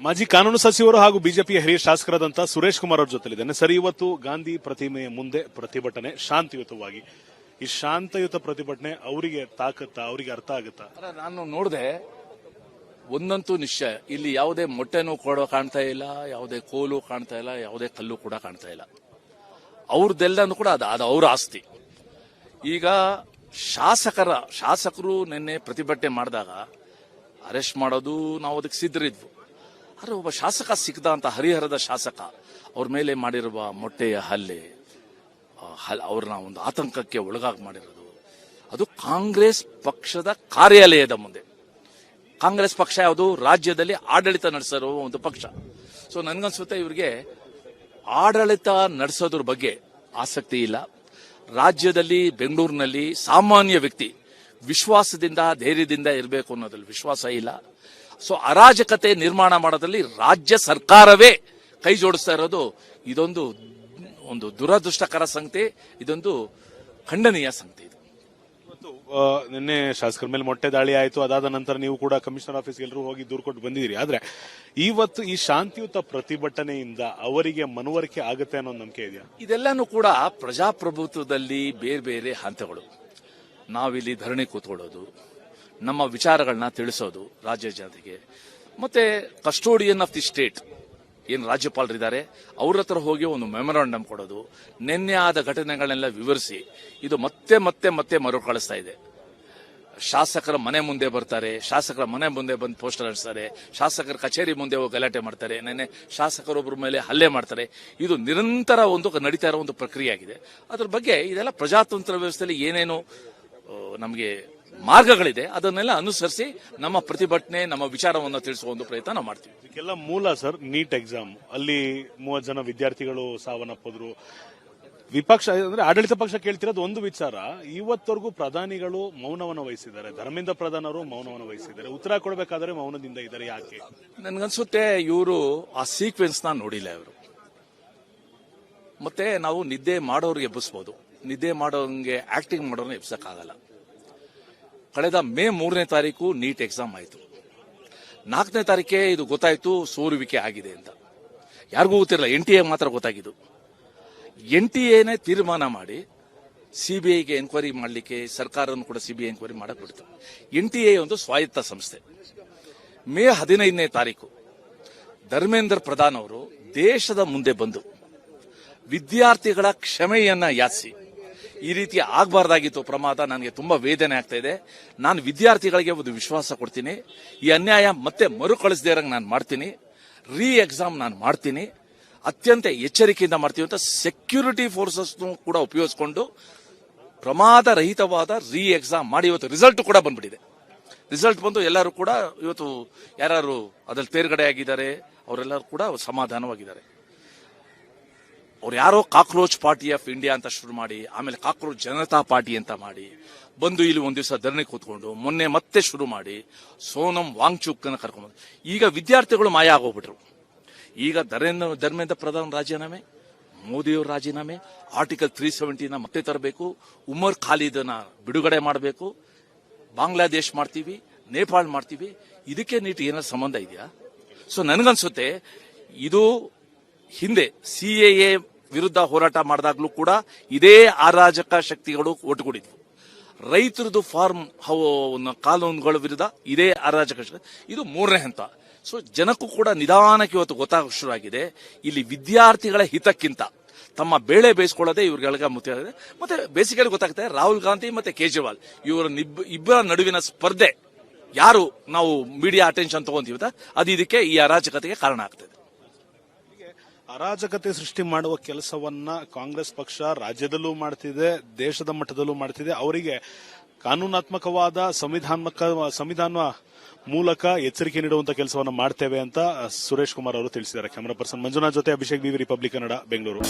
ಮಾಜಿ ಕಾನೂನು ಸಚಿವರು ಹಾಗೂ ಬಿಜೆಪಿಯ ಹಿರಿಯ ಶಾಸಕರಾದಂತಹ ಸುರೇಶ್ ಕುಮಾರ್ ಅವರ ಜೊತೆಲಿದ್ದೇನೆ. ಸರಿ, ಇವತ್ತು ಗಾಂಧಿ ಪ್ರತಿಮೆಯ ಮುಂದೆ ಪ್ರತಿಭಟನೆ ಶಾಂತಿಯುತವಾಗಿ. ಈ ಶಾಂತಿಯುತ ಪ್ರತಿಭಟನೆ ಅವರಿಗೆ ತಾಕತ್ತಾ, ಅವರಿಗೆ ಅರ್ಥ ಆಗುತ್ತಾ? ನಾನು ನೋಡಿದೆ, ಒಂದಂತೂ ನಿಶ್ಚಯ, ಇಲ್ಲಿ ಯಾವುದೇ ಮೊಟ್ಟೆನೂ ಕೂಡ ಕಾಣ್ತಾ ಇಲ್ಲ, ಯಾವುದೇ ಕೋಲು ಕಾಣ್ತಾ ಇಲ್ಲ, ಯಾವುದೇ ಕಲ್ಲು ಕೂಡ ಕಾಣ್ತಾ ಇಲ್ಲ. ಅವ್ರದ್ದೆಲ್ಲನೂ ಕೂಡ ಅದು ಅವರ ಆಸ್ತಿ. ಈಗ ಶಾಸಕರು ನಿನ್ನೆ ಪ್ರತಿಭಟನೆ ಮಾಡಿದಾಗ ಅರೆಸ್ಟ್ ಮಾಡೋದು ನಾವು ಅದಕ್ಕೆ ಸಿದ್ಧರಿದ್ವು. ಆದರೆ ಒಬ್ಬ ಶಾಸಕ ಸಿಕ್ಕದ ಅಂತ, ಹರಿಹರದ ಶಾಸಕ, ಅವ್ರ ಮೇಲೆ ಮಾಡಿರುವ ಮೊಟ್ಟೆಯ ಹಲ್ಲೆ, ಅವ್ರನ್ನ ಒಂದು ಆತಂಕಕ್ಕೆ ಒಳಗಾಗಿ ಮಾಡಿರೋದು, ಅದು ಕಾಂಗ್ರೆಸ್ ಪಕ್ಷದ ಕಾರ್ಯಾಲಯದ ಮುಂದೆ. ಕಾಂಗ್ರೆಸ್ ಪಕ್ಷ ಯಾವುದು? ರಾಜ್ಯದಲ್ಲಿ ಆಡಳಿತ ನಡೆಸಿರುವ ಒಂದು ಪಕ್ಷ. ಸೊ ನನ್ಗನ್ಸುತ್ತೆ ಇವರಿಗೆ ಆಡಳಿತ ನಡೆಸೋದ್ರ ಬಗ್ಗೆ ಆಸಕ್ತಿ ಇಲ್ಲ. ರಾಜ್ಯದಲ್ಲಿ, ಬೆಂಗಳೂರಿನಲ್ಲಿ ಸಾಮಾನ್ಯ ವ್ಯಕ್ತಿ ವಿಶ್ವಾಸದಿಂದ, ಧೈರ್ಯದಿಂದ ಇರಬೇಕು ಅನ್ನೋದ್ರಲ್ಲಿ ವಿಶ್ವಾಸ ಇಲ್ಲ. ಸೊ ಅರಾಜಕತೆ ನಿರ್ಮಾಣ ಮಾಡೋದ್ರಲ್ಲಿ ರಾಜ್ಯ ಸರ್ಕಾರವೇ ಕೈ ಜೋಡಿಸ್ತಾ ಇರೋದು ಇದೊಂದು ದುರದೃಷ್ಟಕರ ಸಂಗತಿ, ಇದೊಂದು ಖಂಡನೀಯ ಸಂಗತಿ. ನಿನ್ನೆ ಶಾಸಕರ ಮೇಲೆ ಮೊಟ್ಟೆ ದಾಳಿ ಆಯಿತು. ಅದಾದ ನಂತರ ನೀವು ಕೂಡ ಕಮಿಷನರ್ ಆಫೀಸ್ಗೆ ಎಲ್ಲರೂ ಹೋಗಿ ದೂರು ಕೊಟ್ಟು ಬಂದಿದ್ದೀರಿ. ಆದ್ರೆ ಇವತ್ತು ಈ ಶಾಂತಿಯುತ ಪ್ರತಿಭಟನೆಯಿಂದ ಅವರಿಗೆ ಮನವರಿಕೆ ಆಗುತ್ತೆ ಅನ್ನೋ ನಂಬಿಕೆ ಇದೆಯಾ? ಇದೆಲ್ಲಾನು ಕೂಡ ಪ್ರಜಾಪ್ರಭುತ್ವದಲ್ಲಿ ಬೇರೆ ಬೇರೆ ಹಂತಗಳು. ನಾವಿಲ್ಲಿ ಧರಣಿ ಕೂತ್ಕೊಳ್ಳೋದು, ನಮ್ಮ ವಿಚಾರಗಳನ್ನ ತಿಳಿಸೋದು ರಾಜ್ಯ ಜನತೆಗೆ, ಮತ್ತೆ ಕಸ್ಟೋಡಿಯನ್ ಆಫ್ ದಿ ಸ್ಟೇಟ್ ಏನು ರಾಜ್ಯಪಾಲರಿದ್ದಾರೆ ಅವ್ರ ಹತ್ರ ಹೋಗಿ ಒಂದು ಮೆಮೊರಾಂಡಮ್ ಕೊಡೋದು, ನಿನ್ನೆ ಆದ ಘಟನೆಗಳನ್ನೆಲ್ಲ ವಿವರಿಸಿ ಇದು ಮತ್ತೆ ಮತ್ತೆ ಮತ್ತೆ ಮರುಕಳಿಸ್ತಾ ಇದೆ. ಶಾಸಕರ ಮನೆ ಮುಂದೆ ಬರ್ತಾರೆ, ಶಾಸಕರ ಮನೆ ಮುಂದೆ ಬಂದು ಪೋಸ್ಟರ್ ಹಚ್ತಾರೆ, ಶಾಸಕರ ಕಚೇರಿ ಮುಂದೆ ಹೋಗಿ ಗಲಾಟೆ ಮಾಡ್ತಾರೆ, ನಿನ್ನೆ ಶಾಸಕರೊಬ್ಬರ ಮೇಲೆ ಹಲ್ಲೆ ಮಾಡ್ತಾರೆ. ಇದು ನಿರಂತರ ಒಂದು ನಡೀತಾ ಇರೋ ಒಂದು ಪ್ರಕ್ರಿಯೆ ಆಗಿದೆ. ಅದ್ರ ಬಗ್ಗೆ ಇದೆಲ್ಲ ಪ್ರಜಾತಂತ್ರ ವ್ಯವಸ್ಥೆಯಲ್ಲಿ ಏನೇನು ನಮಗೆ ಮಾರ್ಗಗಳಿದೆ ಅದನ್ನೆಲ್ಲ ಅನುಸರಿಸಿ ನಮ್ಮ ಪ್ರತಿಭಟನೆ, ನಮ್ಮ ವಿಚಾರವನ್ನು ತಿಳಿಸುವ ಒಂದು ಪ್ರಯತ್ನ ನಾವು ಮಾಡ್ತೀವಿ. ಇದಕ್ಕೆಲ್ಲ ಮೂಲ ಸರ್ ನೀಟ್ ಎಕ್ಸಾಮ್. ಅಲ್ಲಿ 30 ಜನ ವಿದ್ಯಾರ್ಥಿಗಳು ಸಾವನ್ನಪ್ಪಿದ್ರು. ವಿಪಕ್ಷ ಅಂದ್ರೆ ಆಡಳಿತ ಪಕ್ಷ ಕೇಳ್ತಿರೋದು ಒಂದು ವಿಚಾರ. ಇವತ್ತವರೆಗೂ ಪ್ರಧಾನಿಗಳು ಮೌನವನ್ನು ವಹಿಸಿದ್ದಾರೆ, ಧರ್ಮೇಂದ್ರ ಪ್ರಧಾನ್ ಅವರು ಮೌನವನ್ನು ವಹಿಸಿದ್ದಾರೆ. ಉತ್ತರ ಕೊಡಬೇಕಾದ್ರೆ ಮೌನದಿಂದ ಇದ್ದಾರೆ. ಯಾಕೆ? ನನ್ಗನ್ಸುತ್ತೆ ಇವರು ಆ ಸೀಕ್ವೆನ್ಸ್ ನ ನೋಡಿಲ್ಲ ಇವರು. ಮತ್ತೆ ನಾವು ನಿದ್ದೆ ಮಾಡೋರಿಗೆ ಎಬ್ಬಿಸಬಹುದು, ನಿದ್ದೆ ಮಾಡೋಂಗೆ ಆಕ್ಟಿಂಗ್ ಮಾಡೋರ್ನ ಎಬ್ಸಕ್ಕಾಗಲ್ಲ. ಕಳೆದ ಮೇ 3ನೇ ತಾರೀಕು ನೀಟ್ ಎಕ್ಸಾಮ್ ಆಯಿತು. 4ನೇ ತಾರೀಕೆ ಇದು ಗೊತ್ತಾಯ್ತು ಸೋರುವಿಕೆ ಆಗಿದೆ ಅಂತ. ಯಾರಿಗೂ ಗೊತ್ತಿರಲ್ಲ, NTA ಮಾತ್ರ ಗೊತ್ತಾಗಿದ್ದು. NTAನೇ ತೀರ್ಮಾನ ಮಾಡಿ ಸಿಬಿಐಗೆ ಎನ್ಕ್ವೈರಿ ಮಾಡಲಿಕ್ಕೆ ಸರ್ಕಾರವನ್ನು ಕೂಡ ಸಿಬಿಐ ಎನ್ಕ್ವೈರಿ ಮಾಡಕ್ ಬಿಡ್ತು. NTA ಒಂದು ಸ್ವಾಯತ್ತ ಸಂಸ್ಥೆ. ಮೇ 15ನೇ ತಾರೀಕು ಧರ್ಮೇಂದ್ರ ಪ್ರಧಾನ್ ಅವರು ದೇಶದ ಮುಂದೆ ಬಂದು ವಿದ್ಯಾರ್ಥಿಗಳ ಕ್ಷಮೆಯನ್ನ ಯಾಚಿಸಿ, ಈ ರೀತಿ ಆಗಬಾರ್ದಾಗಿತ್ತು ಪ್ರಮಾದ, ನನಗೆ ತುಂಬಾ ವೇದನೆ ಆಗ್ತಾ ಇದೆ, ನಾನು ವಿದ್ಯಾರ್ಥಿಗಳಿಗೆ ಒಂದು ವಿಶ್ವಾಸ ಕೊಡ್ತೀನಿ, ಈ ಅನ್ಯಾಯ ಮತ್ತೆ ಮರುಕಳಿಸದೇ ಇರಂಗ್ ನಾನು ಮಾಡ್ತೀನಿ, ರೀ ಎಕ್ಸಾಮ್ ನಾನು ಮಾಡ್ತೀನಿ, ಅತ್ಯಂತ ಎಚ್ಚರಿಕೆಯಿಂದ ಮಾಡ್ತೀವಿ ಅಂತ ಸೆಕ್ಯೂರಿಟಿ ಫೋರ್ಸಸ್ ಕೂಡ ಉಪಯೋಗಿಸಿಕೊಂಡು ಪ್ರಮಾದ ರಹಿತವಾದ ರೀ ಎಕ್ಸಾಮ್ ಮಾಡಿ ಇವತ್ತು ರಿಸಲ್ಟ್ ಕೂಡ ಬಂದ್ಬಿಟ್ಟಿದೆ. ರಿಸಲ್ಟ್ ಬಂದು ಎಲ್ಲರೂ ಕೂಡ ಇವತ್ತು ಯಾರು ಅದ್ರಲ್ಲಿ ತೇರ್ಗಡೆ ಆಗಿದ್ದಾರೆ ಅವರೆಲ್ಲರೂ ಕೂಡ ಸಮಾಧಾನವಾಗಿದ್ದಾರೆ. ಅವ್ರು ಯಾರೋ ಕಾಕ್ರೋಚ್ ಪಾರ್ಟಿ ಆಫ್ ಇಂಡಿಯಾ ಅಂತ ಶುರು ಮಾಡಿ, ಆಮೇಲೆ ಕಾಕ್ರೋಚ್ ಜನತಾ ಪಾರ್ಟಿ ಅಂತ ಮಾಡಿ ಬಂದು ಇಲ್ಲಿ ಒಂದ್ ದಿವಸ ಧರಣಿ ಕೂತ್ಕೊಂಡು ಮೊನ್ನೆ ಮತ್ತೆ ಶುರು ಮಾಡಿ ಸೋನಂ ವಾಂಗ್ಚುಕ್ ಅನ್ನ ಕರ್ಕೊಂಡು ಈಗ ವಿದ್ಯಾರ್ಥಿಗಳು ಮಾಯ ಆಗೋಗ್ಬಿಟ್ರು. ಈಗ ಧರ್ಮೇಂದ್ರ ಪ್ರಧಾನ್ ರಾಜೀನಾಮೆ, ಮೋದಿಯವ್ರ ರಾಜೀನಾಮೆ, ಆರ್ಟಿಕಲ್ 370 ಮತ್ತೆ ತರಬೇಕು, ಉಮರ್ ಖಾಲಿದನ್ನ ಬಿಡುಗಡೆ ಮಾಡಬೇಕು, ಬಾಂಗ್ಲಾದೇಶ್ ಮಾಡ್ತೀವಿ, ನೇಪಾಳ್ ಮಾಡ್ತೀವಿ. ಇದಕ್ಕೆ ನೀಟ್ ಏನಾದ್ರು ಸಂಬಂಧ ಇದೆಯಾ? ಸೊ ನನ್ಗನ್ಸುತ್ತೆ ಇದು ಹಿಂದೆ CAA ವಿರುದ್ಧ ಹೋರಾಟ ಮಾಡಿದಾಗ್ಲೂ ಕೂಡ ಇದೇ ಅರಾಜಕ ಶಕ್ತಿಗಳು ಒಟ್ಟುಗೂಡಿದ್ವು. ರೈತರದು ಫಾರ್ಮ್ ಕಾನೂನುಗಳ ವಿರುದ್ಧ ಇದೇ ಅರಾಜಕ ಶಕ್ತಿ. ಇದು 3ನೇ ಹಂತ. ಸೊ ಜನಕ್ಕೂ ಕೂಡ ನಿಧಾನಕ್ಕೆ ಇವತ್ತು ಗೊತ್ತಾಗ ಶುರು ಆಗಿದೆ, ಇಲ್ಲಿ ವಿದ್ಯಾರ್ಥಿಗಳ ಹಿತಕ್ಕಿಂತ ತಮ್ಮ ಬೇಳೆ ಬೇಯಿಸ್ಕೊಳ್ಳೋದೇ ಇವ್ರಿಗೆಲ್ಲ ಮುಖ್ಯ. ಮತ್ತೆ ಬೇಸಿಕಲಿ ಗೊತ್ತಾಗುತ್ತೆ ರಾಹುಲ್ ಗಾಂಧಿ ಮತ್ತೆ ಕೇಜ್ರಿವಾಲ್ ಇಬ್ಬರ ನಡುವಿನ ಸ್ಪರ್ಧೆ ಯಾರು ನಾವು ಮೀಡಿಯಾ ಅಟೆನ್ಷನ್ ತಗೊಂತೀವಿ ಅದು ಇದಕ್ಕೆ ಈ ಅರಾಜಕತೆಗೆ ಕಾರಣ ಆಗ್ತದೆ. ಅರಾಜಕತೆ ಸೃಷ್ಟಿ ಮಾಡುವ ಕೆಲಸವನ್ನ ಕಾಂಗ್ರೆಸ್ ಪಕ್ಷ ರಾಜ್ಯದಲ್ಲೂ ಮಾಡ್ತಿದೆ, ದೇಶದ ಮಟ್ಟದಲ್ಲೂ ಮಾಡ್ತಿದೆ. ಅವರಿಗೆ ಕಾನೂನಾತ್ಮಕವಾದ ಸಂವಿಧಾನ ಮೂಲಕ ಎಚ್ಚರಿಕೆ ನೀಡುವಂತ ಕೆಲಸವನ್ನ ಮಾಡ್ತೇವೆ ಅಂತ ಸುರೇಶ್ ಕುಮಾರ್ ಅವರು ತಿಳಿಸಿದ್ದಾರೆ. ಕ್ಯಾಮರಾ ಪರ್ಸನ್ ಮಂಜುನಾಥ್ ಜೊತೆ ಅಭಿಷೇಕ್ BV ರಿಪಬ್ಲಿಕ್ ಕನ್ನಡ, ಬೆಂಗಳೂರು.